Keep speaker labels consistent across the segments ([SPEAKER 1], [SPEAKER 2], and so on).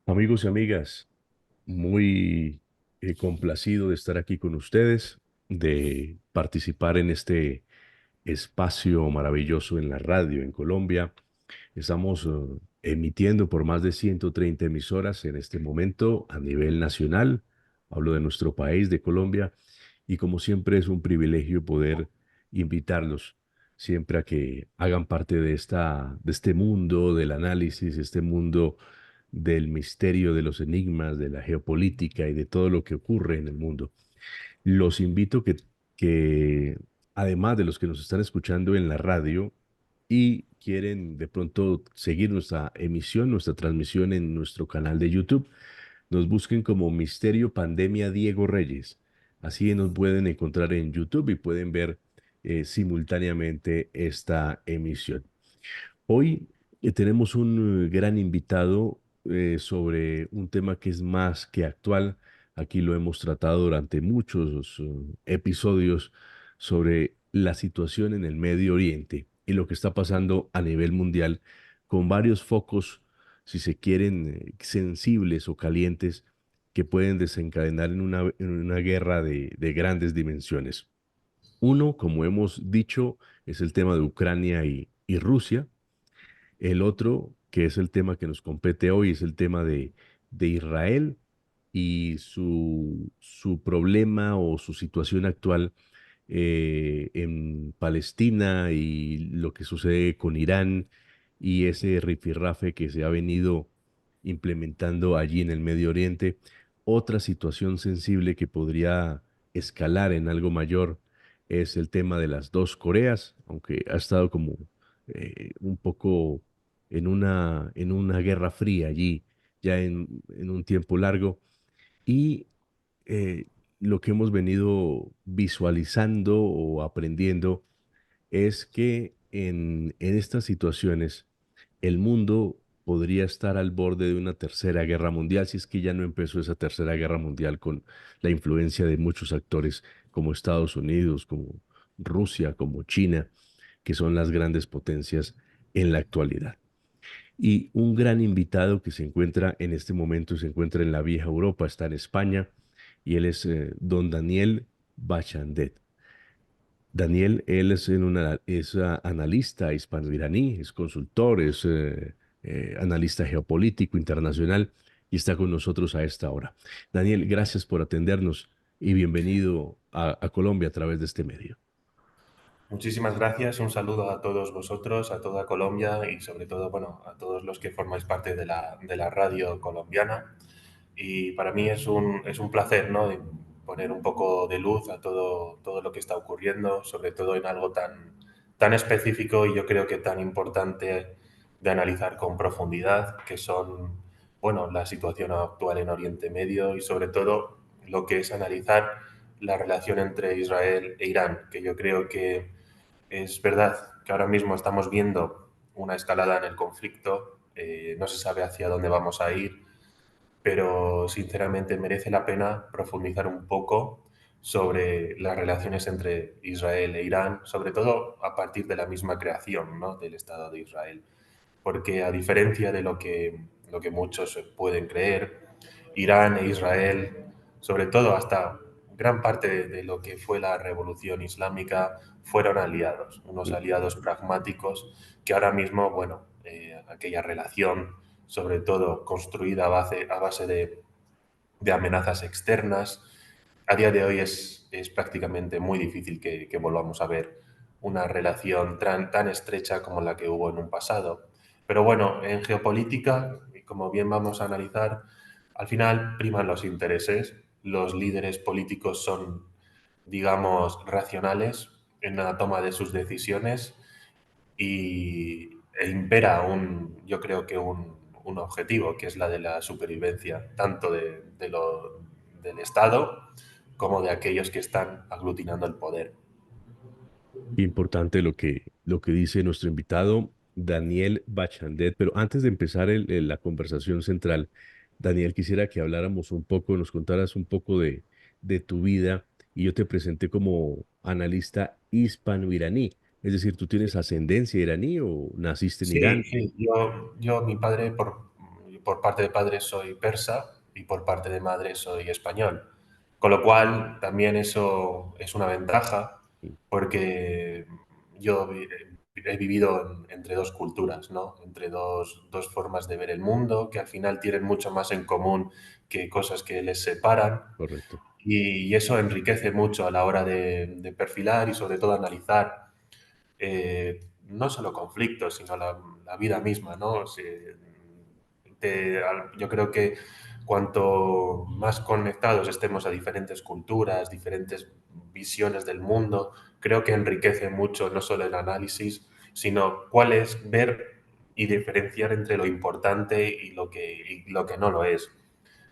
[SPEAKER 1] Amigos y amigas, muy complacido de estar aquí con ustedes, de participar en este espacio maravilloso en la radio en Colombia. Estamos emitiendo por más de 130 emisoras en este momento a nivel nacional. Hablo de nuestro país, de Colombia, y como siempre es un privilegio poder invitarlos siempre a que hagan parte de este mundo del análisis, este mundo del misterio, de los enigmas, de la geopolítica y de todo lo que ocurre en el mundo. Los invito que además de los que nos están escuchando en la radio y quieren de pronto seguir nuestra emisión, nuestra transmisión en nuestro canal de YouTube, nos busquen como Misterio Pandemia Diego Reyes. Así nos pueden encontrar en YouTube y pueden ver simultáneamente esta emisión. Hoy tenemos un gran invitado sobre un tema que es más que actual. Aquí lo hemos tratado durante muchos episodios sobre la situación en el Medio Oriente y lo que está pasando a nivel mundial con varios focos, si se quieren, sensibles o calientes que pueden desencadenar en una guerra de grandes dimensiones. Uno, como hemos dicho, es el tema de Ucrania y Rusia. El otro, que es el tema que nos compete hoy, es el tema de Israel y su problema o su situación actual en Palestina y lo que sucede con Irán y ese rifirrafe que se ha venido implementando allí en el Medio Oriente. Otra situación sensible que podría escalar en algo mayor es el tema de las dos Coreas, aunque ha estado como un poco en una guerra fría allí, ya en un tiempo largo. Y eh, lo que hemos venido visualizando o aprendiendo es que en estas situaciones el mundo podría estar al borde de una tercera guerra mundial, si es que ya no empezó esa tercera guerra mundial con la influencia de muchos actores como Estados Unidos, como Rusia, como China, que son las grandes potencias en la actualidad. Y un gran invitado que se encuentra en este momento, se encuentra en la vieja Europa, está en España, y él es don Daniel Bachandet. Daniel, él es analista hispano-iraní, es consultor, es analista geopolítico internacional y está con nosotros a esta hora. Daniel, gracias por atendernos y bienvenido a Colombia a través de este medio.
[SPEAKER 2] Muchísimas gracias, un saludo a todos vosotros, a toda Colombia y sobre todo, bueno, a todos los que formáis parte de la radio colombiana. Y para mí es un placer, ¿no? De poner un poco de luz a todo lo que está ocurriendo, sobre todo en algo tan específico y yo creo que tan importante de analizar con profundidad, que son, bueno, la situación actual en Oriente Medio y sobre todo lo que es analizar la relación entre Israel e Irán, que yo creo que es verdad que ahora mismo estamos viendo una escalada en el conflicto, no se sabe hacia dónde vamos a ir, pero sinceramente merece la pena profundizar un poco sobre las relaciones entre Israel e Irán, sobre todo a partir de la misma creación, ¿no?, del Estado de Israel. Porque a diferencia de lo que muchos pueden creer, Irán e Israel, sobre todo hasta gran parte de lo que fue la revolución islámica, fueron aliados, unos aliados pragmáticos que ahora mismo, bueno, aquella relación, sobre todo construida a base de amenazas externas, a día de hoy es prácticamente muy difícil que volvamos a ver una relación tan estrecha como la que hubo en un pasado. Pero bueno, en geopolítica, y como bien vamos a analizar, al final priman los intereses. Los líderes políticos son, digamos, racionales en la toma de sus decisiones e impera yo creo que un objetivo, que es la de la supervivencia, tanto del Estado como de aquellos que están aglutinando el poder.
[SPEAKER 1] Importante lo que dice nuestro invitado, Daniel Bachandet. Pero antes de empezar la conversación central, Daniel, quisiera que habláramos un poco, nos contaras un poco de tu vida. Y yo te presenté como analista hispano-iraní. Es decir, ¿tú tienes ascendencia iraní o naciste en
[SPEAKER 2] Sí,
[SPEAKER 1] Irán?
[SPEAKER 2] sí, mi padre, por parte de padre soy persa y por parte de madre soy español. Con lo cual, también eso es una ventaja porque yo he vivido entre dos culturas, ¿no? Entre dos formas de ver el mundo que al final tienen mucho más en común que cosas que les separan.
[SPEAKER 1] Correcto.
[SPEAKER 2] Y eso enriquece mucho a la hora de perfilar y sobre todo analizar no solo conflictos, sino la vida misma, ¿no? Yo creo que cuanto más conectados estemos a diferentes culturas, diferentes visiones del mundo, creo que enriquece mucho no solo el análisis, sino cuál es ver y diferenciar entre lo importante y lo que no lo es.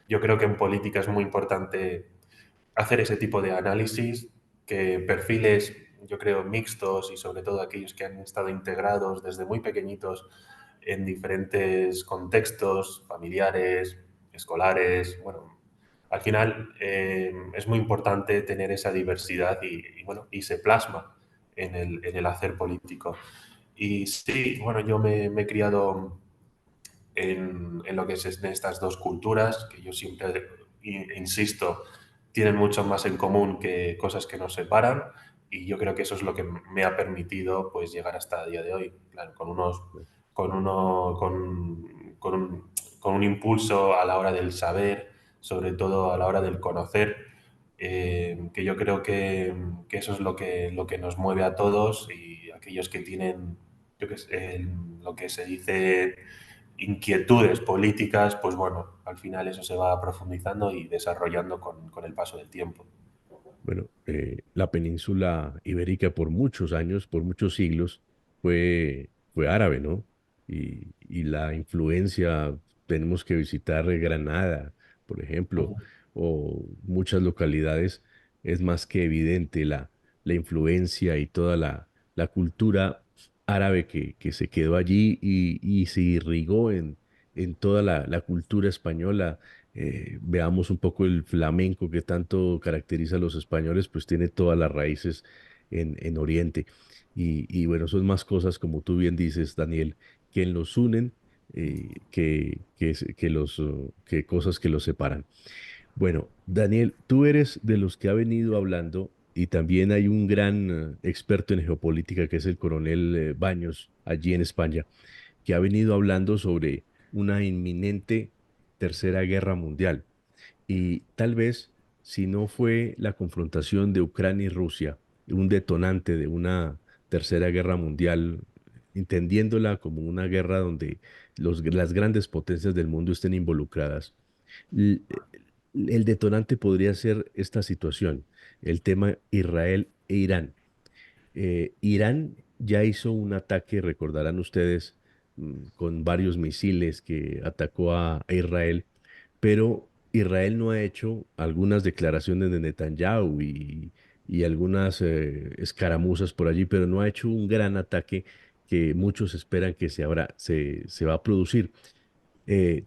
[SPEAKER 2] Yo creo que en política es muy importante hacer ese tipo de análisis, que perfiles, yo creo, mixtos y sobre todo aquellos que han estado integrados desde muy pequeñitos en diferentes contextos familiares, escolares, bueno, al final es muy importante tener esa diversidad bueno, y se plasma en el hacer político. Y sí, bueno, yo me he criado en lo que es en estas dos culturas, que yo siempre insisto, tienen mucho más en común que cosas que nos separan, y yo creo que eso es lo que me ha permitido pues llegar hasta el día de hoy, claro, con un impulso a la hora del saber, sobre todo a la hora del conocer, que yo creo que eso es lo que nos mueve a todos, y aquellos que tienen, yo qué sé, lo que se dice inquietudes políticas, pues bueno, al final eso se va profundizando y desarrollando con el paso del tiempo.
[SPEAKER 1] Bueno, la península ibérica por muchos años, por muchos siglos, fue árabe, ¿no? Y la influencia, tenemos que visitar Granada, por ejemplo,
[SPEAKER 2] Ujú.
[SPEAKER 1] o muchas localidades, es más que evidente la influencia y toda la cultura árabe que se quedó allí y se irrigó en toda la cultura española. Veamos un poco el flamenco que tanto caracteriza a los españoles, pues tiene todas las raíces en Oriente. Y bueno, son más cosas, como tú bien dices, Daniel, que los unen, que cosas que los separan. Bueno, Daniel, tú eres de los que ha venido hablando y también hay un gran experto en geopolítica que es el coronel Baños allí en España, que ha venido hablando sobre una inminente tercera guerra mundial. Y tal vez, si no fue la confrontación de Ucrania y Rusia, un detonante de una tercera guerra mundial, entendiéndola como una guerra donde las grandes potencias del mundo estén involucradas, l- el detonante podría ser esta situación, el tema Israel e Irán. Irán ya hizo un ataque, recordarán ustedes, con varios misiles que atacó a Israel, pero Israel no ha hecho algunas declaraciones de Netanyahu y algunas escaramuzas por allí, pero no ha hecho un gran ataque que muchos esperan que se va a producir.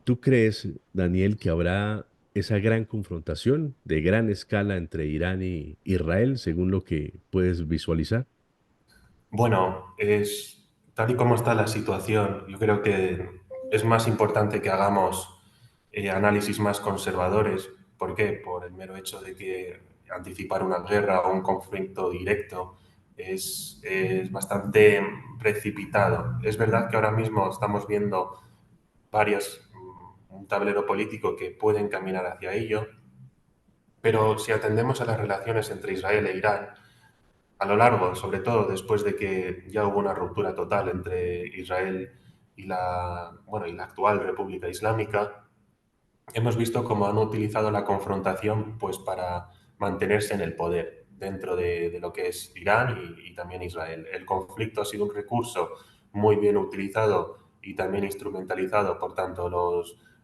[SPEAKER 1] ¿Tú crees, Daniel, que habrá esa gran confrontación de gran escala entre Irán y Israel, según lo que puedes visualizar?
[SPEAKER 2] Bueno, tal y como está la situación, yo creo que es más importante que hagamos análisis más conservadores. ¿Por qué? Por el mero hecho de que anticipar una guerra o un conflicto directo es bastante precipitado. Es verdad que ahora mismo estamos viendo un tablero político que puede encaminar hacia ello, pero si atendemos a las relaciones entre Israel e Irán, a lo largo, sobre todo después de que ya hubo una ruptura total entre Israel y la actual República Islámica, hemos visto cómo han utilizado la confrontación pues, para mantenerse en el poder dentro de lo que es Irán y también Israel. El conflicto ha sido un recurso muy bien utilizado y también instrumentalizado por tanto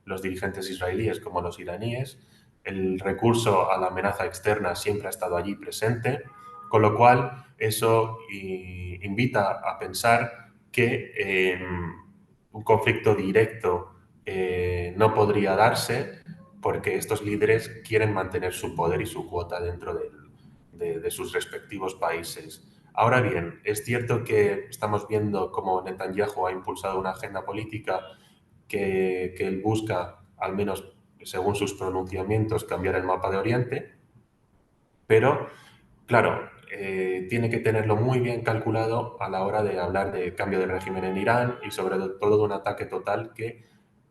[SPEAKER 2] los dirigentes israelíes como los iraníes. El recurso a la amenaza externa siempre ha estado allí presente, con lo cual eso invita a pensar que un conflicto directo no podría darse porque estos líderes quieren mantener su poder y su cuota dentro de sus respectivos países. Ahora bien, es cierto que estamos viendo cómo Netanyahu ha impulsado una agenda política que él busca, al menos según sus pronunciamientos, cambiar el mapa de Oriente, pero claro, tiene que tenerlo muy bien calculado a la hora de hablar de cambio de régimen en Irán y sobre todo de un ataque total que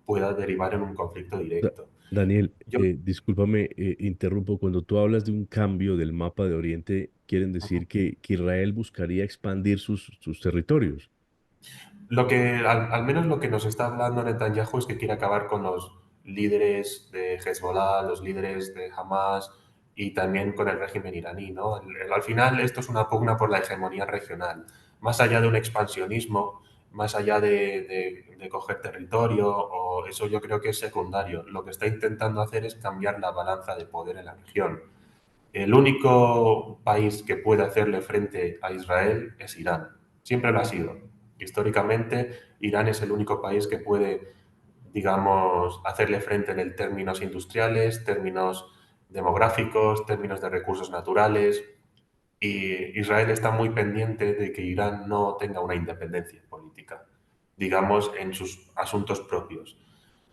[SPEAKER 2] pueda derivar en un conflicto
[SPEAKER 1] Da-
[SPEAKER 2] directo.
[SPEAKER 1] Daniel,
[SPEAKER 2] Yo,
[SPEAKER 1] discúlpame, interrumpo. Cuando tú hablas de un cambio del mapa de Oriente, quieren decir que Israel buscaría expandir sus territorios.
[SPEAKER 2] lo que, al menos lo que nos está hablando Netanyahu es que quiere acabar con los líderes de Hezbollah, los líderes de Hamas y también con el régimen iraní, ¿no? Al final esto es una pugna por la hegemonía regional. Más allá de un expansionismo, más allá de coger territorio, o eso yo creo que es secundario. Lo que está intentando hacer es cambiar la balanza de poder en la región. El único país que puede hacerle frente a Israel es Irán. Siempre lo ha sido. Históricamente, Irán es el único país que puede, digamos, hacerle frente en términos industriales, términos demográficos, términos de recursos naturales. Y Israel está muy pendiente de que Irán no tenga una independencia política, digamos, en sus asuntos propios.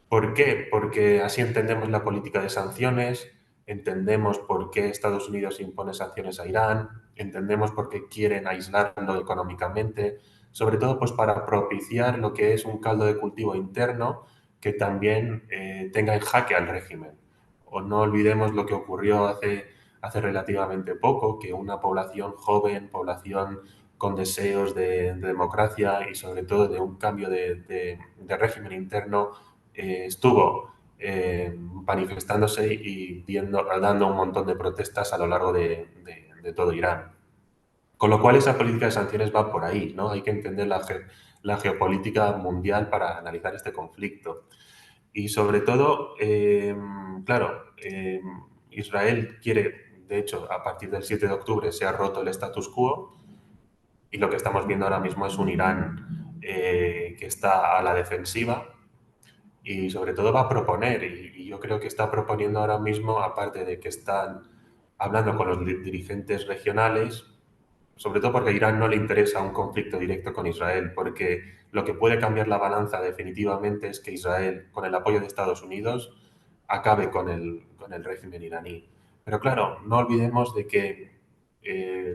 [SPEAKER 2] ¿Por qué? Porque así entendemos la política de sanciones, entendemos por qué Estados Unidos impone sanciones a Irán, entendemos por qué quieren aislarlo económicamente, sobre todo pues para propiciar lo que es un caldo de cultivo interno que también tenga en jaque al régimen. O no olvidemos lo que ocurrió hace relativamente poco, que una población joven, población con deseos de democracia y sobre todo de un cambio de régimen interno, estuvo manifestándose y dando un montón de protestas a lo largo de todo Irán. Con lo cual esa política de sanciones va por ahí, ¿no? Hay que entender la geopolítica mundial para analizar este conflicto. Y sobre todo, claro, Israel quiere, de hecho, a partir del 7 de octubre se ha roto el status quo y lo que estamos viendo ahora mismo es un Irán que está a la defensiva y sobre todo va a proponer, y yo creo que está proponiendo ahora mismo, aparte de que están hablando con los dirigentes regionales, sobre todo porque a Irán no le interesa un conflicto directo con Israel, porque lo que puede cambiar la balanza definitivamente es que Israel, con el apoyo de Estados Unidos, acabe con el régimen iraní. Pero claro, no olvidemos de que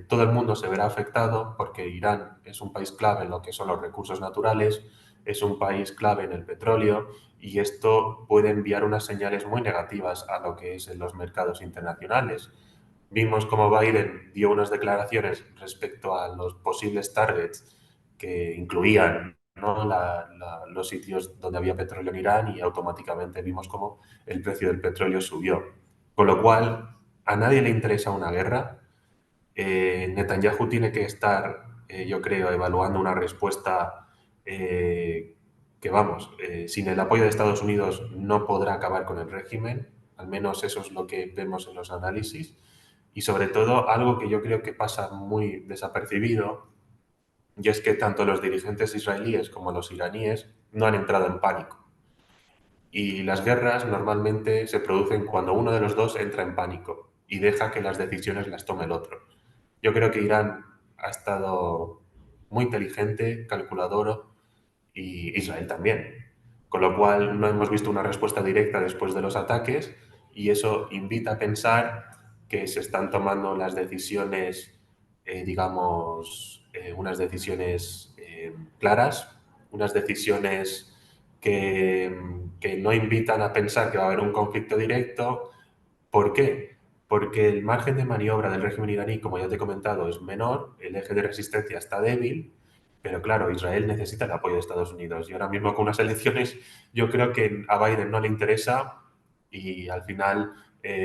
[SPEAKER 2] todo el mundo se verá afectado porque Irán es un país clave en lo que son los recursos naturales, es un país clave en el petróleo y esto puede enviar unas señales muy negativas a lo que es en los mercados internacionales. Vimos cómo Biden dio unas declaraciones respecto a los posibles targets que incluían, ¿no?, los sitios donde había petróleo en Irán y automáticamente vimos cómo el precio del petróleo subió. Con lo cual, a nadie le interesa una guerra. Netanyahu tiene que estar, yo creo, evaluando una respuesta que, vamos, sin el apoyo de Estados Unidos no podrá acabar con el régimen, al menos eso es lo que vemos en los análisis, y sobre todo algo que yo creo que pasa muy desapercibido, y es que tanto los dirigentes israelíes como los iraníes no han entrado en pánico. Y las guerras normalmente se producen cuando uno de los dos entra en pánico y deja que las decisiones las tome el otro. Yo creo que Irán ha estado muy inteligente, calculador y Israel también. Con lo cual no hemos visto una respuesta directa después de los ataques y eso invita a pensar que se están tomando las decisiones, digamos, unas decisiones claras, unas decisiones que no invitan a pensar que va a haber un conflicto directo. ¿Por qué? Porque el margen de maniobra del régimen iraní, como ya te he comentado, es menor, el eje de resistencia está débil, pero claro, Israel necesita el apoyo de Estados Unidos y ahora mismo con unas elecciones yo creo que a Biden no le interesa y al final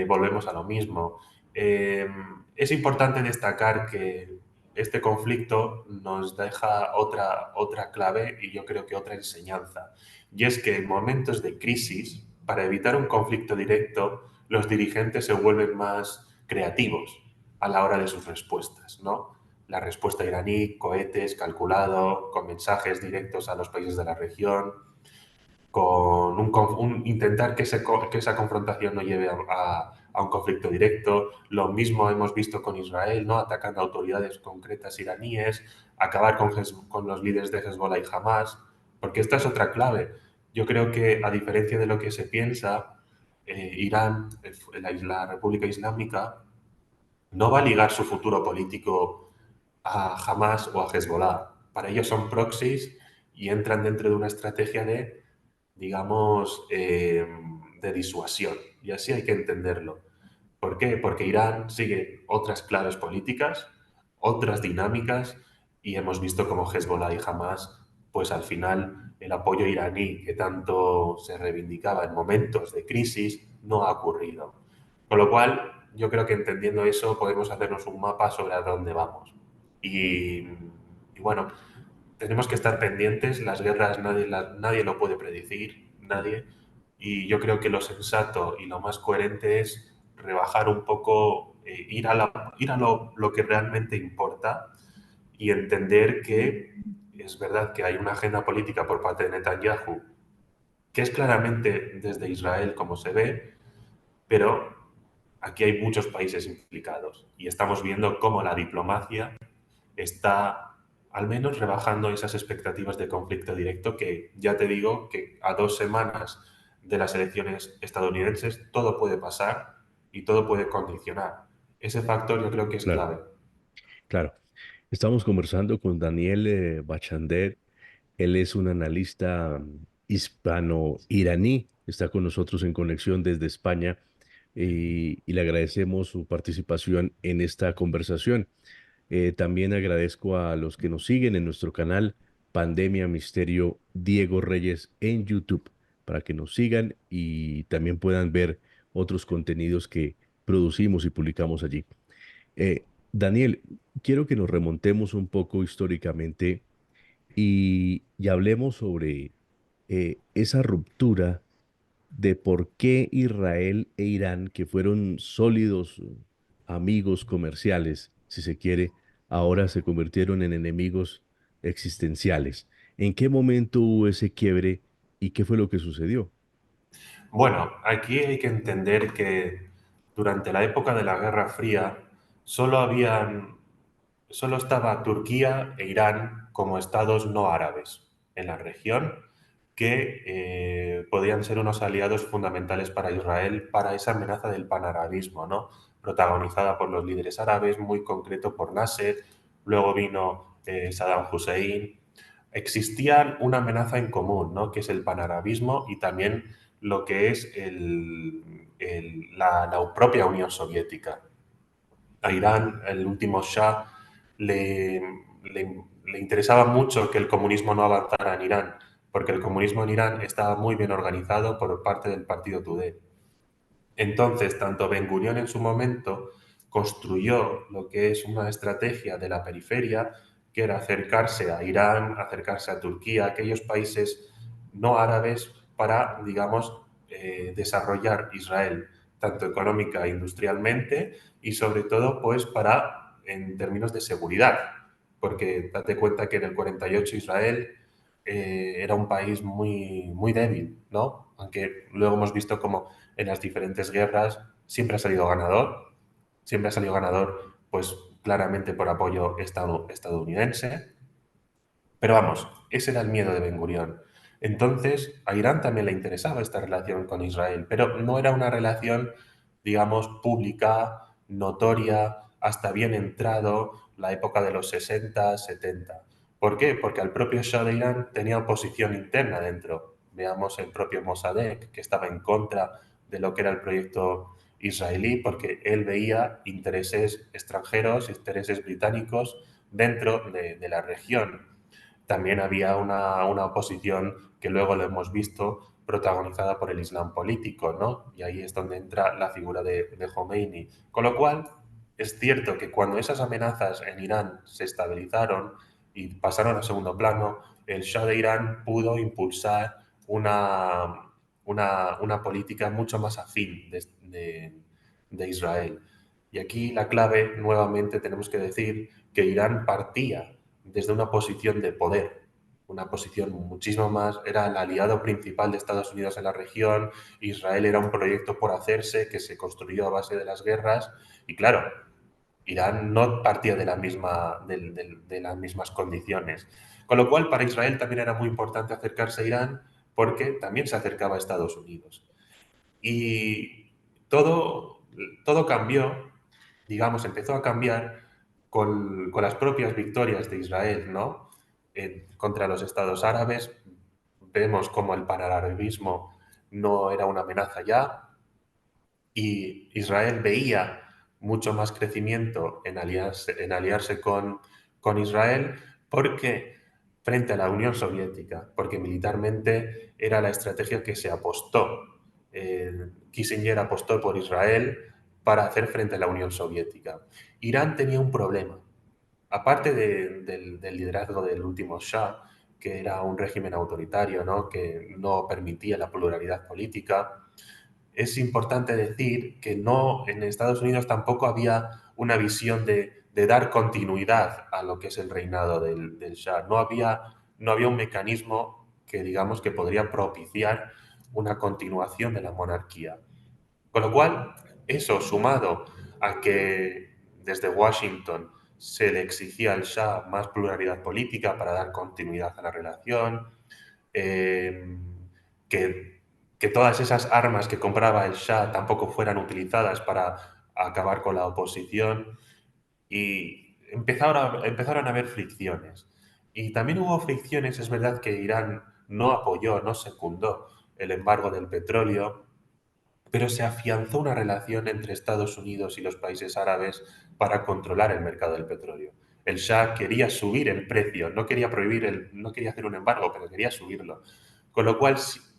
[SPEAKER 2] volvemos a lo mismo. Eh, es importante destacar que este conflicto nos deja otra clave y yo creo que otra enseñanza, y es que en momentos de crisis, para evitar un conflicto directo, los dirigentes se vuelven más creativos a la hora de sus respuestas, ¿no? La respuesta iraní, cohetes, calculado, con mensajes directos a los países de la región, con intentar que esa confrontación no lleve a un conflicto directo. Lo mismo hemos visto con Israel, ¿no?, atacando autoridades concretas iraníes, acabar con los líderes de Hezbollah y Hamas, porque esta es otra clave. yo creo que, a diferencia de lo que se piensa, Irán, la República Islámica, no va a ligar su futuro político a Hamas o a Hezbollah. Para ellos son proxies y entran dentro de una estrategia de, digamos, de disuasión. Y así hay que entenderlo. ¿Por qué? Porque Irán sigue otras claves políticas, otras dinámicas, y hemos visto cómo Hezbollah y Hamas, pues al final el apoyo iraní que tanto se reivindicaba en momentos de crisis no ha ocurrido. Con lo cual, yo creo que entendiendo eso podemos hacernos un mapa sobre a dónde vamos. Y bueno, tenemos que estar pendientes, las guerras nadie lo puede predecir, nadie, y yo creo que lo sensato y lo más coherente es rebajar un poco, ir a lo que realmente importa y entender que es verdad que hay una agenda política por parte de Netanyahu que es claramente desde Israel como se ve, pero aquí hay muchos países implicados y estamos viendo cómo la diplomacia está al menos rebajando esas expectativas de conflicto directo que ya te digo que a 2 semanas de las elecciones estadounidenses todo puede pasar y todo puede condicionar. Ese factor yo creo que es
[SPEAKER 1] Claro,
[SPEAKER 2] clave.
[SPEAKER 1] claro. Estamos conversando con Daniel Bachander. Él es un analista hispano-iraní. Está con nosotros en conexión desde España y le agradecemos su participación en esta conversación. También agradezco a los que nos siguen en nuestro canal Pandemia Misterio Diego Reyes en YouTube para que nos sigan y también puedan ver otros contenidos que producimos y publicamos allí. Daniel, quiero que nos remontemos un poco históricamente y hablemos sobre esa ruptura de por qué Israel e Irán, que fueron sólidos amigos comerciales, si se quiere, ahora se convirtieron en enemigos existenciales. ¿En qué momento hubo ese quiebre y qué fue lo que sucedió?
[SPEAKER 2] Bueno, aquí hay que entender que durante la época de la Guerra Fría solo habían solo estaba Turquía e Irán como estados no árabes en la región que podían ser unos aliados fundamentales para Israel para esa amenaza del panarabismo, ¿no? Protagonizada por los líderes árabes, muy concreto por Nasser, luego vino Saddam Hussein. Existía una amenaza en común, ¿no? Que es el panarabismo y también lo que es la propia Unión Soviética. A Irán, el último Shah, le, le interesaba mucho que el comunismo no avanzara en Irán, porque el comunismo en Irán estaba muy bien organizado por parte del partido Tudeh. Entonces, tanto Ben Gurión en su momento construyó lo que es una estrategia de la periferia, que era acercarse a Irán, acercarse a Turquía, aquellos países no árabes para, digamos, desarrollar Israel, tanto económica e industrialmente, y sobre todo, pues, para, en términos de seguridad, porque date cuenta que en el 48 Israel era un país muy, muy débil, ¿no? Aunque luego hemos visto como en las diferentes guerras siempre ha salido ganador, siempre ha salido ganador, pues claramente por apoyo estadounidense. Pero vamos, ese era el miedo de Ben Gurión. Entonces, a Irán también le interesaba esta relación con Israel, pero no era una relación, digamos, pública, notoria, hasta bien entrado la época de los 60, 70. ¿Por qué? Porque al propio Shah de Irán tenía oposición interna dentro. Veamos el propio Mossadegh, que estaba en contra de lo que era el proyecto israelí, porque él veía intereses extranjeros, intereses británicos dentro de la región. También había una oposición que luego lo hemos visto protagonizada por el Islam político, ¿no? Y ahí es donde entra la figura de Khomeini. Con lo cual, es cierto que cuando esas amenazas en Irán se estabilizaron y pasaron a segundo plano, el Shah de Irán pudo impulsar una política mucho más afín de Israel. Y aquí la clave, nuevamente, tenemos que decir que Irán partía desde una posición de poder, una posición muchísimo más, era el aliado principal de Estados Unidos en la región, Israel era un proyecto por hacerse que se construyó a base de las guerras y claro, Irán no partía de las mismas condiciones. Con lo cual, para Israel también era muy importante acercarse a Irán porque también se acercaba a Estados Unidos. Y todo cambió, digamos, empezó a cambiar con las propias victorias de Israel, ¿no? Contra los estados árabes, vemos como el panarabismo no era una amenaza ya, y Israel veía mucho más crecimiento en aliarse con Israel porque frente a la Unión Soviética, porque militarmente era la estrategia que se apostó. Kissinger apostó por Israel para hacer frente a la Unión Soviética. Irán tenía un problema. Aparte del liderazgo del último Shah, que era un régimen autoritario, ¿no? Que no permitía la pluralidad política, es importante decir que no, en Estados Unidos tampoco había una visión de dar continuidad a lo que es el reinado del Shah. No había un mecanismo que digamos que podría propiciar una continuación de la monarquía. Con lo cual, eso sumado a que desde Washington se le exigía al Shah más pluralidad política para dar continuidad a la relación, eh, que, que todas esas armas que compraba el Shah tampoco fueran utilizadas para acabar con la oposición y empezaron a haber fricciones. Y también hubo fricciones, es verdad que Irán no apoyó, no secundó el embargo del petróleo, pero se afianzó una relación entre Estados Unidos y los países árabes para controlar el mercado del petróleo. El Shah quería subir el precio, no quería no quería hacer un embargo, pero quería subirlo. Con lo cual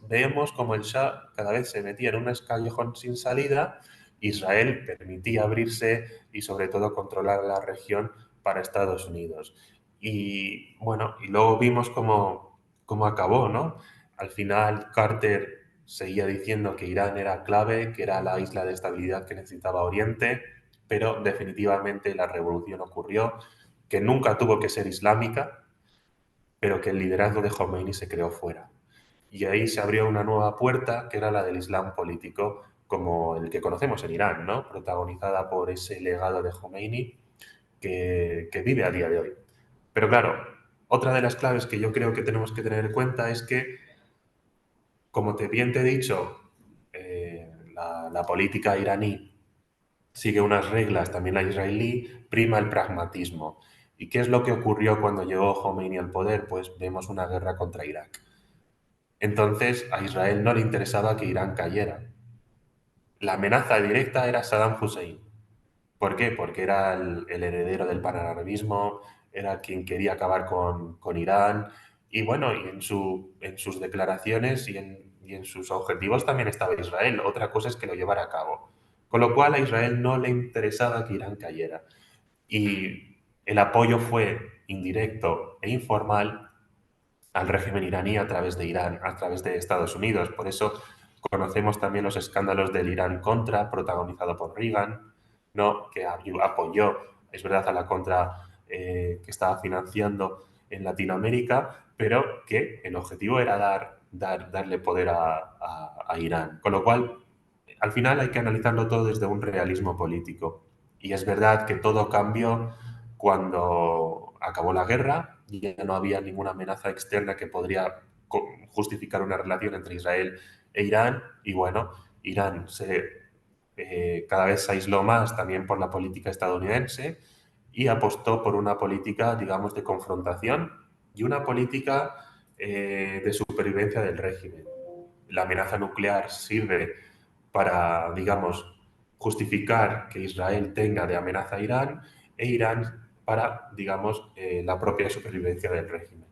[SPEAKER 2] vemos como el Shah cada vez se metía en un callejón sin salida, Israel permitía abrirse y sobre todo controlar la región para Estados Unidos. Y bueno, y luego vimos cómo acabó, ¿no? Al final Carter seguía diciendo que Irán era clave, que era la isla de estabilidad que necesitaba Oriente, pero definitivamente la revolución ocurrió, que nunca tuvo que ser islámica, pero que el liderazgo de Khomeini se creó fuera. Y ahí se abrió una nueva puerta, que era la del Islam político, como el que conocemos en Irán, ¿no? Protagonizada por ese legado de Khomeini que vive a día de hoy. Pero claro, otra de las claves que yo creo que tenemos que tener en cuenta es que, como bien te he dicho, la política iraní sigue unas reglas, también la israelí, prima el pragmatismo. ¿Y qué es lo que ocurrió cuando llegó Khomeini al poder? Pues vemos una guerra contra Irak. Entonces a Israel no le interesaba que Irán cayera. La amenaza directa era Saddam Hussein. ¿Por qué? Porque era el heredero del panarabismo, era quien quería acabar con Irán y bueno, y en sus declaraciones y en sus objetivos también estaba Israel. Otra cosa es que lo llevara a cabo. Con lo cual a Israel no le interesaba que Irán cayera. Y el apoyo fue indirecto e informal al régimen iraní a través de Irán, a través de Estados Unidos. Por eso conocemos también los escándalos del Irán Contra, protagonizado por Reagan, ¿no? Que apoyó, es verdad, a la Contra que estaba financiando en Latinoamérica, pero que el objetivo era darle poder a Irán. Con lo cual, al final hay que analizarlo todo desde un realismo político. Y es verdad que todo cambió cuando acabó la guerra y ya no había ninguna amenaza externa que podría justificar una relación entre Israel e Irán. Y bueno, Irán cada vez se aisló más también por la política estadounidense y apostó por una política, digamos, de confrontación y una política de supervivencia del régimen. La amenaza nuclear sirve para, digamos, justificar que Israel tenga de amenaza a Irán e Irán para, digamos, la propia supervivencia del régimen.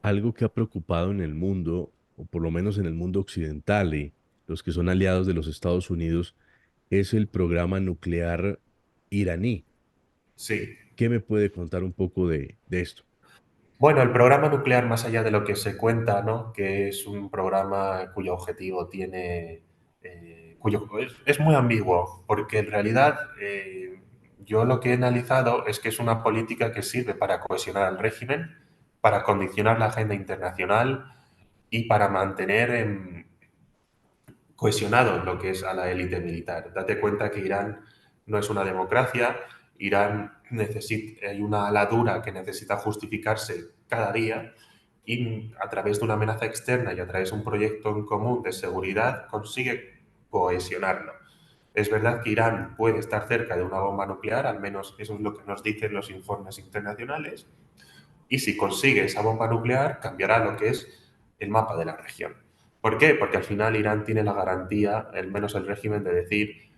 [SPEAKER 1] Algo que ha preocupado en el mundo, o por lo menos en el mundo occidental y los que son aliados de los Estados Unidos, es el programa nuclear iraní.
[SPEAKER 2] Sí.
[SPEAKER 1] ¿Qué me puede contar un poco de esto?
[SPEAKER 2] Bueno, el programa nuclear, más allá de lo que se cuenta, ¿no? Que es un programa cuyo objetivo tiene, es muy ambiguo, porque en realidad yo lo que he analizado es que es una política que sirve para cohesionar al régimen, para condicionar la agenda internacional y para mantener cohesionado lo que es a la élite militar. Date cuenta que Irán no es una democracia, Irán hay una ala dura que necesita justificarse cada día y a través de una amenaza externa y a través de un proyecto en común de seguridad consigue cohesionarlo. Es verdad que Irán puede estar cerca de una bomba nuclear, al menos eso es lo que nos dicen los informes internacionales, y si consigue esa bomba nuclear cambiará lo que es el mapa de la región. ¿Por qué? Porque al final Irán tiene la garantía, al menos el régimen, de decir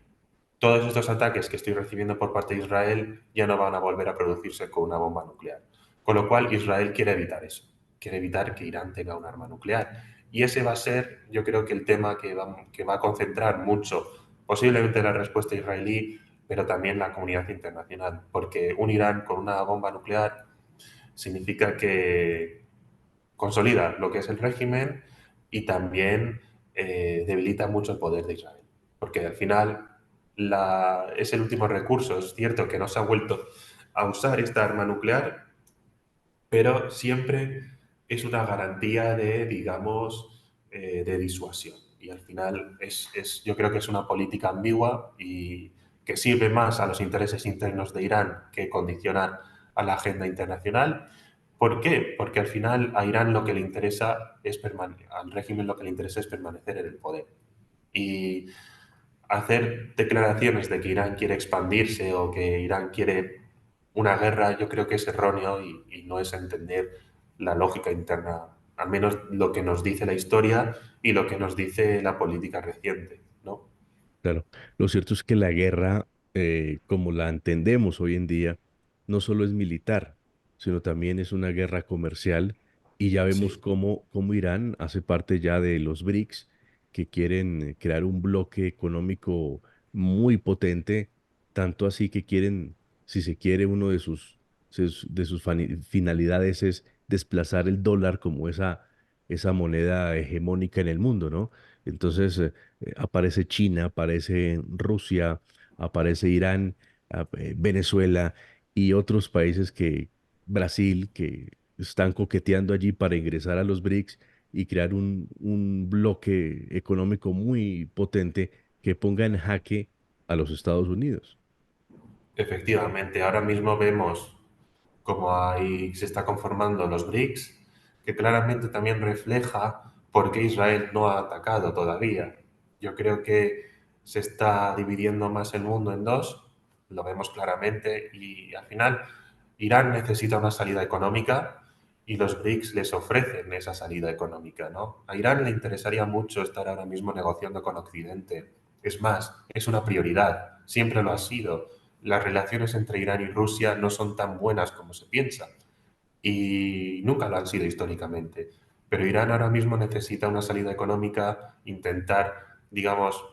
[SPEAKER 2] todos estos ataques que estoy recibiendo por parte de Israel ya no van a volver a producirse con una bomba nuclear. Con lo cual, Israel quiere evitar eso, quiere evitar que Irán tenga un arma nuclear. Y ese va a ser, yo creo que el tema que va a concentrar mucho, posiblemente la respuesta israelí, pero también la comunidad internacional, porque un Irán con una bomba nuclear significa que consolida lo que es el régimen y también debilita mucho el poder de Israel. Porque al final es el último recurso. Es cierto que no se ha vuelto a usar esta arma nuclear, pero siempre es una garantía de, digamos, de disuasión. Y al final yo creo que es una política ambigua y que sirve más a los intereses internos de Irán que condicionar a la agenda internacional. ¿Por qué? Porque al final a Irán lo que le interesa es al régimen lo que le interesa es permanecer en el poder. Y hacer declaraciones de que Irán quiere expandirse o que Irán quiere una guerra, yo creo que es erróneo y no es entender la lógica interna, al menos lo que nos dice la historia y lo que nos dice la política reciente, ¿no?
[SPEAKER 1] Claro, lo cierto es que la guerra, como la entendemos hoy en día, no solo es militar, sino también es una guerra comercial y ya vemos
[SPEAKER 2] Sí,
[SPEAKER 1] cómo Irán hace parte ya de los BRICS, que quieren crear un bloque económico muy potente, tanto así que quieren, si se quiere, uno de sus finalidades es desplazar el dólar como esa moneda hegemónica en el mundo, ¿no? Entonces, aparece China, aparece Rusia, aparece Irán, Venezuela y otros países Brasil, que están coqueteando allí para ingresar a los BRICS y crear un bloque económico muy potente que ponga en jaque a los Estados Unidos.
[SPEAKER 2] efectivamente. Ahora mismo vemos cómo ahí se está conformando los BRICS, que claramente también refleja por qué Israel no ha atacado todavía. Yo creo que se está dividiendo más el mundo en dos, lo vemos claramente, y al final Irán necesita una salida económica y los BRICS les ofrecen esa salida económica, ¿no? A Irán le interesaría mucho estar ahora mismo negociando con Occidente. Es más, es una prioridad, siempre lo ha sido. Las relaciones entre Irán y Rusia no son tan buenas como se piensa y nunca lo han sido históricamente. Pero Irán ahora mismo necesita una salida económica, intentar, digamos,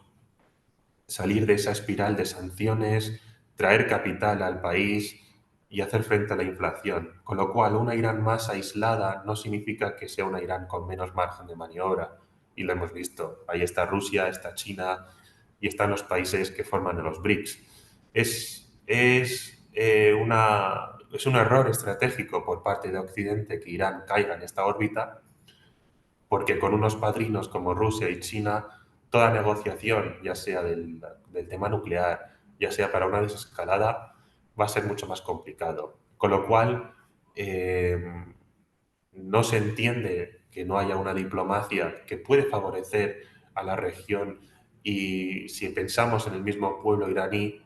[SPEAKER 2] salir de esa espiral de sanciones, traer capital al país y hacer frente a la inflación. Con lo cual, una Irán más aislada no significa que sea una Irán con menos margen de maniobra. Y lo hemos visto. Ahí está Rusia, está China y están los países que forman los BRICS. Es un error estratégico por parte de Occidente que Irán caiga en esta órbita porque con unos padrinos como Rusia y China, toda negociación, ya sea del tema nuclear, ya sea para una desescalada, va a ser mucho más complicado. Con lo cual, no se entiende que no haya una diplomacia que puede favorecer a la región y si pensamos en el mismo pueblo iraní,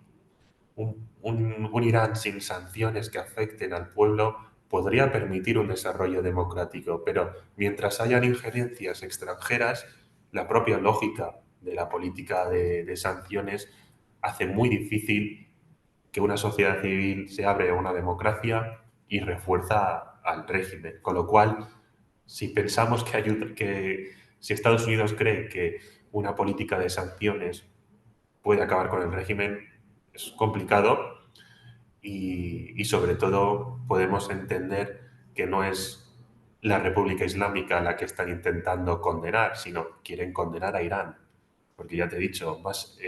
[SPEAKER 2] un Irán sin sanciones que afecten al pueblo podría permitir un desarrollo democrático, pero mientras hayan injerencias extranjeras, la propia lógica de la política de sanciones hace muy difícil que una sociedad civil se abre a una democracia y refuerza al régimen. Con lo cual, si pensamos que si Estados Unidos cree que una política de sanciones puede acabar con el régimen, es complicado y sobre todo podemos entender que no es la República Islámica la que están intentando condenar, sino quieren condenar a Irán. Porque ya te he dicho,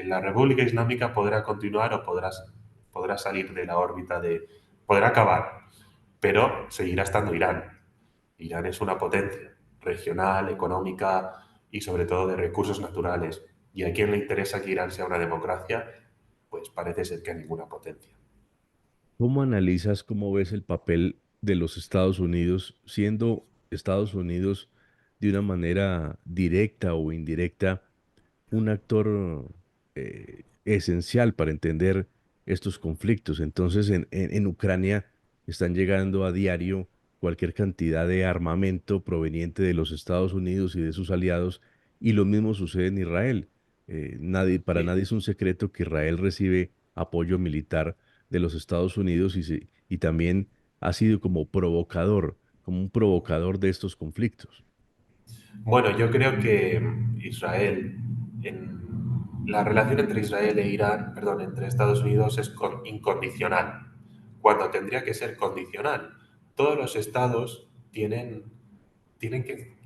[SPEAKER 2] la República Islámica podrá continuar o podrá salir de la órbita podrá acabar, pero seguirá estando Irán. Irán es una potencia regional, económica y sobre todo de recursos naturales. ¿Y a quién le interesa que Irán sea una democracia? Pues parece ser que a ninguna potencia.
[SPEAKER 1] ¿Cómo analizas, cómo ves el papel de los Estados Unidos siendo Estados Unidos de una manera directa o indirecta un actor esencial para entender estos conflictos. Entonces, en Ucrania están llegando a diario cualquier cantidad de armamento proveniente de los Estados Unidos y de sus aliados, y lo mismo sucede en Israel. Para
[SPEAKER 2] Sí.
[SPEAKER 1] nadie es un secreto que Israel recibe apoyo militar de los Estados Unidos y también ha sido como un provocador de estos conflictos.
[SPEAKER 2] Bueno, yo creo que Israel, la relación entre Israel e Irán, perdón, entre Estados Unidos es incondicional, cuando tendría que ser condicional. Todos los estados tienen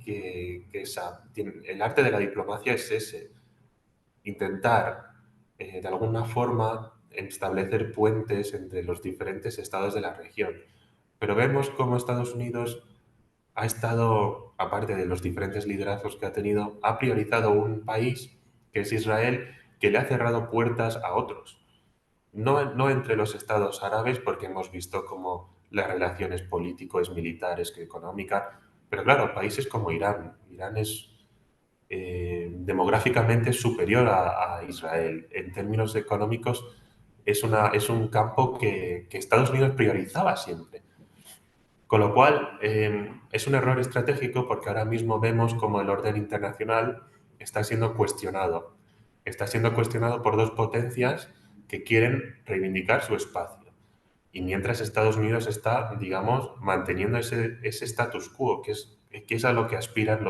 [SPEAKER 2] el arte de la diplomacia es ese, intentar de alguna forma establecer puentes entre los diferentes estados de la región. Pero vemos cómo Estados Unidos ha estado, aparte de los diferentes liderazgos que ha tenido, ha priorizado un país, que es Israel, que le ha cerrado puertas a otros. No entre los estados árabes, porque hemos visto cómo las relaciones políticos, militares, que económicas, pero claro, países como Irán. Irán es demográficamente superior a Israel. En términos económicos, es un campo que Estados Unidos priorizaba siempre. Con lo cual, es un error estratégico porque ahora mismo vemos como el orden internacional está siendo cuestionado. Está siendo cuestionado por dos potencias que quieren reivindicar su espacio. Y mientras Estados Unidos está, digamos, manteniendo ese status quo, que es a lo que aspiran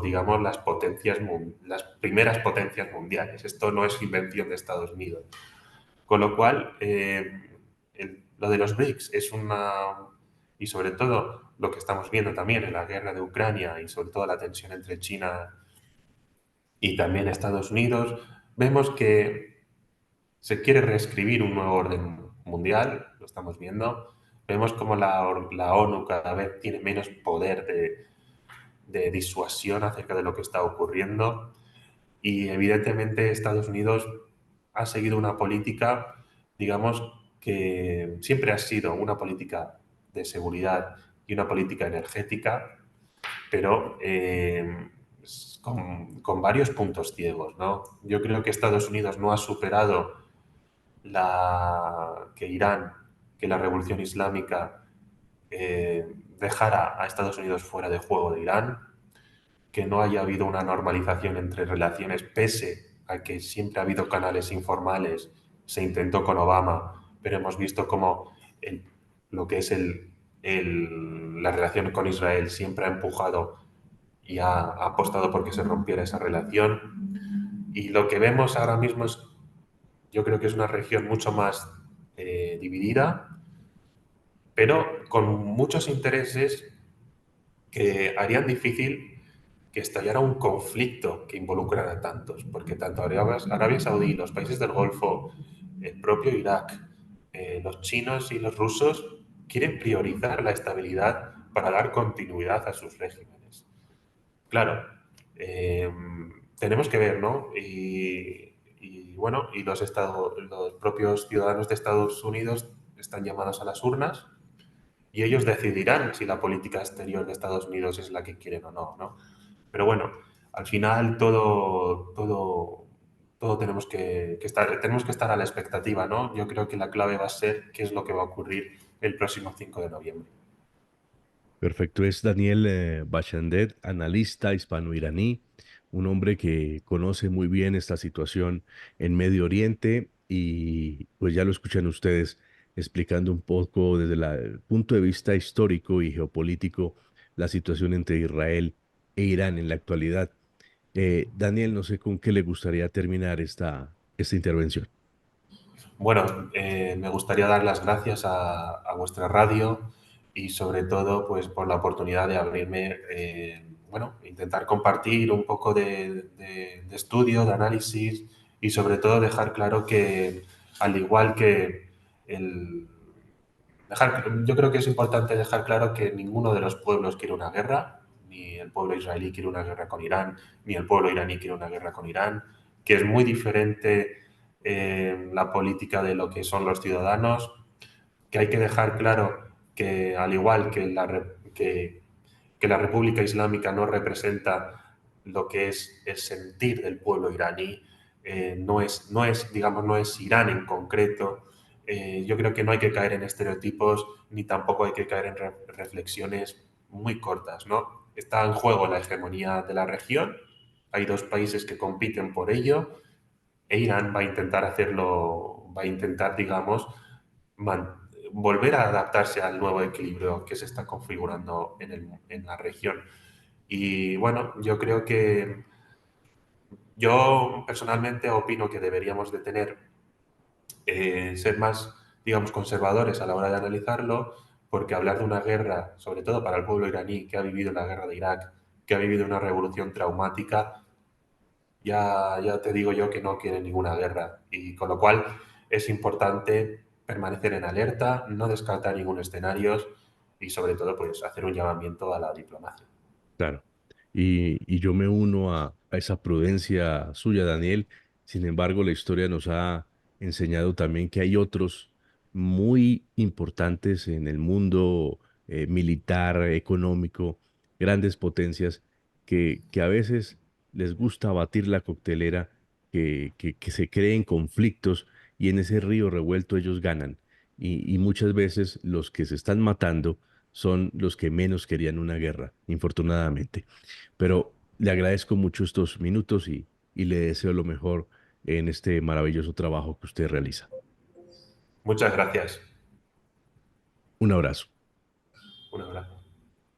[SPEAKER 2] digamos, las primeras potencias mundiales. Esto no es invención de Estados Unidos. Con lo cual, lo de los BRICS es y sobre todo lo que estamos viendo también en la guerra de Ucrania y sobre todo la tensión entre China y también Estados Unidos, vemos que se quiere reescribir un nuevo orden mundial, lo estamos viendo. Vemos como la ONU cada vez tiene menos poder de disuasión acerca de lo que está ocurriendo y evidentemente Estados Unidos ha seguido una política, digamos, que siempre ha sido una política de seguridad y una política energética, pero con varios puntos ciegos, ¿no? Yo creo que Estados Unidos no ha superado que Irán, que la revolución islámica dejara a Estados Unidos fuera de juego de Irán, que no haya habido una normalización entre relaciones, pese a que siempre ha habido canales informales, se intentó con Obama, pero hemos visto cómo lo que es la relación con Israel siempre ha empujado y ha apostado por que se rompiera esa relación. Y lo que vemos ahora mismo es, yo creo que es una región mucho más dividida, pero con muchos intereses que harían difícil que estallara un conflicto que involucrara a tantos, porque tanto Arabia Saudí, los países del Golfo, el propio Irak, los chinos y los rusos quieren priorizar la estabilidad para dar continuidad a sus regímenes. Claro, eh, tenemos que ver, ¿no? Y bueno, los propios ciudadanos de Estados Unidos están llamados a las urnas y ellos decidirán si la política exterior de Estados Unidos es la que quieren o no, ¿no? Pero bueno, al final todo tenemos que estar a la expectativa, ¿no? Yo creo que la clave va a ser qué es lo que va a ocurrir el próximo 5 de noviembre.
[SPEAKER 1] Perfecto, es Daniel Bachandet, analista hispano-iraní, un hombre que conoce muy bien esta situación en Medio Oriente y pues ya lo escuchan ustedes explicando un poco desde el punto de vista histórico y geopolítico la situación entre Israel e Irán en la actualidad. Daniel, no sé con qué le gustaría terminar esta intervención.
[SPEAKER 2] Bueno, me gustaría dar las gracias a vuestra radio y sobre todo pues por la oportunidad de abrirme, bueno, intentar compartir un poco de estudio, de análisis y sobre todo dejar claro que al igual que el, yo creo que es importante dejar claro que ninguno de los pueblos quiere una guerra, ni el pueblo israelí quiere una guerra con Irán, ni el pueblo iraní quiere una guerra con Irán, que es muy diferente la política de lo que son los ciudadanos, que hay que dejar claro que al igual que que la República Islámica no representa lo que es el sentir del pueblo iraní, digamos, no es Irán en concreto. Yo creo que no hay que caer en estereotipos ni tampoco hay que caer en reflexiones muy cortas, ¿no? Está en juego la hegemonía de la región, hay dos países que compiten por ello e Irán va a intentar hacerlo, va a intentar, digamos, volver a adaptarse al nuevo equilibrio que se está configurando en la región. Y bueno, yo creo que yo personalmente opino que deberíamos de tener, ser más, digamos, conservadores a la hora de analizarlo, porque hablar de una guerra, sobre todo para el pueblo iraní que ha vivido la guerra de Irak, que ha vivido una revolución traumática, ya te digo yo que no quiere ninguna guerra. Y con lo cual es importante permanecer en alerta, no descartar ningún escenario y sobre todo pues hacer un llamamiento a la diplomacia.
[SPEAKER 1] Claro. Y yo me uno a esa prudencia suya, Daniel. Sin embargo, la historia nos ha enseñado también que hay otros muy importantes en el mundo militar, económico, grandes potencias, que a veces les gusta batir la coctelera, que se creen conflictos y en ese río revuelto ellos ganan. Y muchas veces los que se están matando son los que menos querían una guerra, infortunadamente. Pero le agradezco mucho estos minutos y le deseo lo mejor en este maravilloso trabajo que usted realiza.
[SPEAKER 2] Muchas gracias.
[SPEAKER 1] Un abrazo.
[SPEAKER 2] Un abrazo.